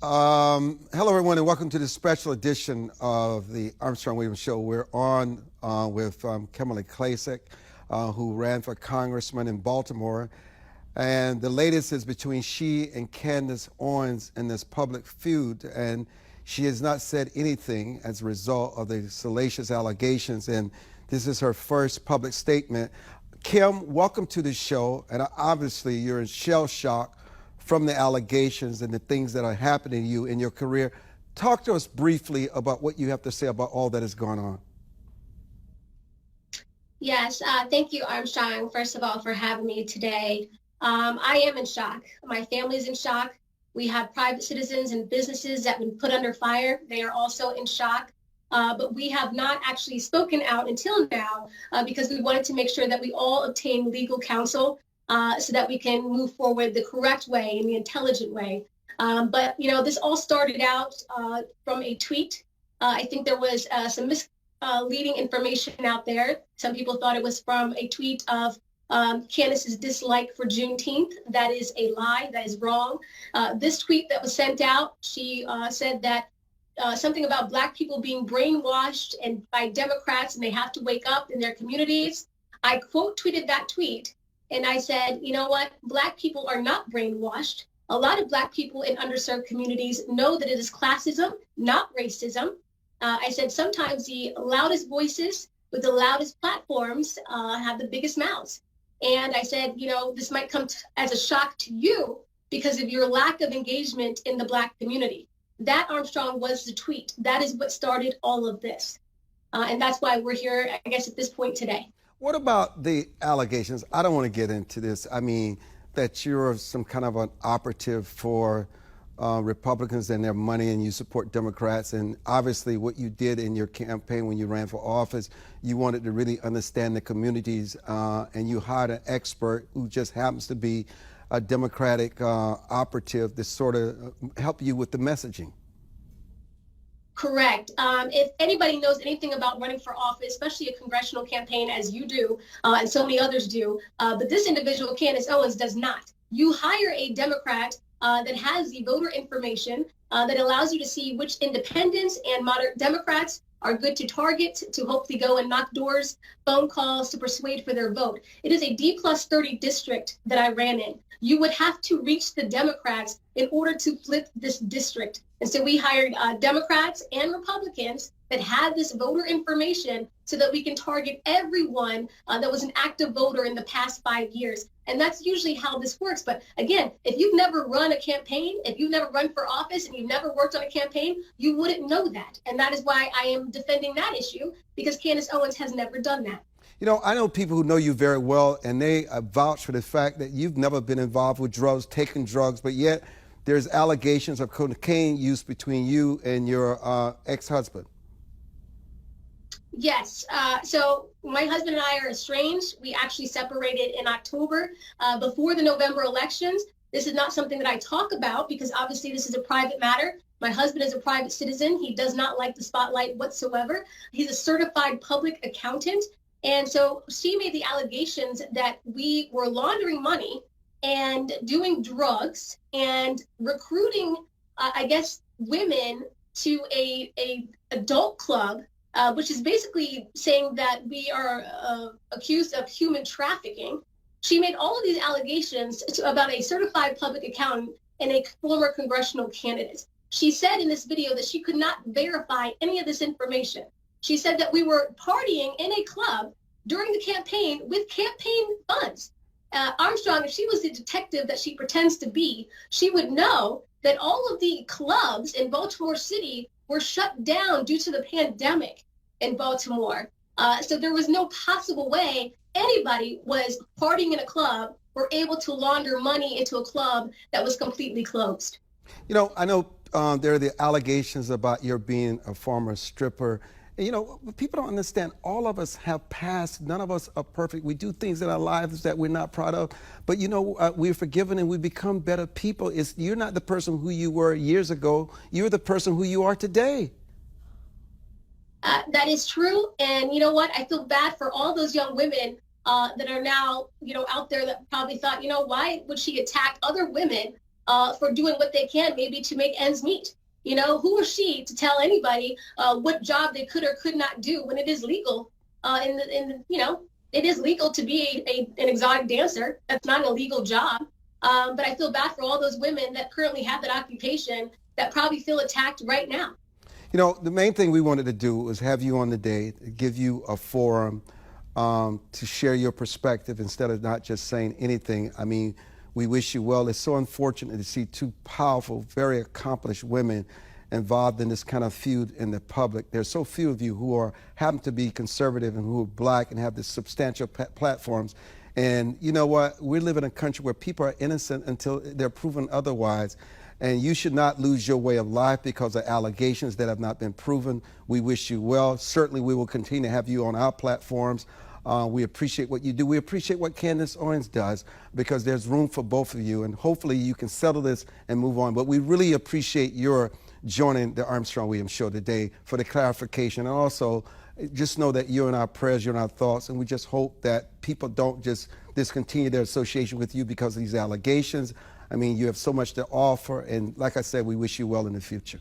Hello, everyone, and welcome to this special edition of the Armstrong-Williams Show. We're on with Kimberly Klacik, who ran for congressman in Baltimore. And the latest is between she and Candace Owens in this public feud. And she has not said anything as a result of the salacious allegations. And this is her first public statement. Kim, welcome to the show. And obviously, you're in shell shock from the allegations and the things that are happening to you in your career. Talk to us briefly about what you have to say about all that has gone on. Yes, thank you, Armstrong, first of all, for having me today. I am in shock. My family's in shock. We have private citizens and businesses that have been put under fire. They are also in shock. But we have not actually spoken out until now because we wanted to make sure that we all obtain legal counsel so that we can move forward the correct way, in the intelligent way. But, you know, this all started out from a tweet. I think there was some misleading information out there. Some people thought it was from a tweet of Candace's dislike for Juneteenth. That is a lie. That is wrong. This tweet that was sent out, she said that something about Black people being brainwashed and by Democrats, and they have to wake up in their communities. I quote tweeted that tweet. And I said, you know what? Black people are not brainwashed. A lot of Black people in underserved communities know that it is classism, not racism. I said sometimes the loudest voices with the loudest platforms have the biggest mouths. And I said, you know, this might come as a shock to you because of your lack of engagement in the Black community. That, Armstrong, was the tweet. That is what started all of this. And that's why we're here, I guess, at this point today. What about the allegations? I don't want to get into this. I mean, that you're some kind of an operative for Republicans and their money and you support Democrats. And obviously what you did in your campaign when you ran for office, you wanted to really understand the communities and you hired an expert who just happens to be a Democratic operative to sort of help you with the messaging. Correct. If anybody knows anything about running for office, especially a congressional campaign, as you do, and so many others do, but this individual, Candace Owens, does not. You hire a Democrat that has the voter information that allows you to see which independents and moderate Democrats are good to target, to hopefully go and knock doors, phone calls to persuade for their vote. It is a D+30 district that I ran in. You would have to reach the Democrats in order to flip this district. And so we hired Democrats and Republicans that had this voter information so that we can target everyone that was an active voter in the past 5 years. And that's usually how this works. But again, if you've never run a campaign, if you've never run for office and you've never worked on a campaign, you wouldn't know that. And that is why I am defending that issue, because Candace Owens has never done that. You know, I know people who know you very well, and they vouch for the fact that you've never been involved with drugs, taking drugs, but yet there's allegations of cocaine use between you and your ex-husband. Yes. So my husband and I are estranged. We actually separated in October before the November elections. This is not something that I talk about because obviously this is a private matter. My husband is a private citizen. He does not like the spotlight whatsoever. He's a certified public accountant. And so she made the allegations that we were laundering money and doing drugs and recruiting, I guess, women to a adult club, which is basically saying that we are accused of human trafficking. She made all of these allegations about a certified public accountant and a former congressional candidate. She said in this video that she could not verify any of this information. She said that we were partying in a club during the campaign with campaign funds. Armstrong, if she was the detective that she pretends to be, she would know that all of the clubs in Baltimore City were shut down due to the pandemic in Baltimore. So there was no possible way anybody was partying in a club or able to launder money into a club that was completely closed. You know, I know there are the allegations about your being a former stripper. And, you know, people don't understand. All of us have passed. None of us are perfect. We do things in our lives that we're not proud of. But, you know, we're forgiven and we become better people. You're not the person who you were years ago. You're the person who you are today. That is true. And you know what? I feel bad for all those young women that are now, you know, out there that probably thought, you know, why would she attack other women for doing what they can, maybe to make ends meet. You know, who is she to tell anybody what job they could or could not do when it is legal? You know, it is legal to be an exotic dancer. That's not an illegal job. But I feel bad for all those women that currently have that occupation that probably feel attacked right now. You know, the main thing we wanted to do was have you on the day, give you a forum to share your perspective instead of not just saying anything. I mean, we wish you well. It's so unfortunate to see two powerful, very accomplished women involved in this kind of feud in the public. There's so few of you who happen to be conservative and who are black and have this substantial platforms. And you know what? We live in a country where people are innocent until they're proven otherwise. And you should not lose your way of life because of allegations that have not been proven. We wish you well. Certainly, we will continue to have you on our platforms. We appreciate what you do. We appreciate what Candace Owens does because there's room for both of you. And hopefully you can settle this and move on. But we really appreciate your joining the Armstrong-Williams Show today for the clarification. And also, just know that you're in our prayers, you're in our thoughts, and we just hope that people don't just discontinue their association with you because of these allegations. I mean, you have so much to offer, and like I said, we wish you well in the future.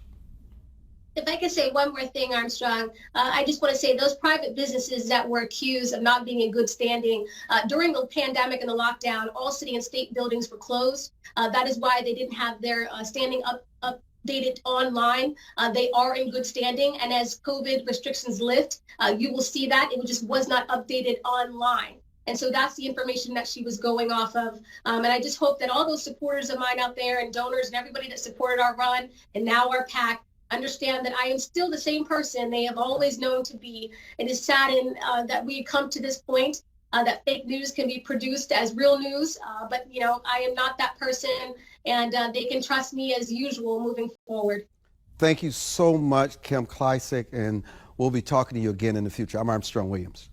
If I could say one more thing, Armstrong, I just want to say those private businesses that were accused of not being in good standing during the pandemic and the lockdown, all city and state buildings were closed. That is why they didn't have their standing updated online. They are in good standing, and as COVID restrictions lift, you will see that it just was not updated online. And so that's the information that she was going off of. And I just hope that all those supporters of mine out there and donors and everybody that supported our run and now our PAC understand that I am still the same person they have always known to be. It is saddened that we come to this point that fake news can be produced as real news. But, you know, I am not that person, and they can trust me as usual moving forward. Thank you so much, Kim Klacik, and we'll be talking to you again in the future. I'm Armstrong Williams.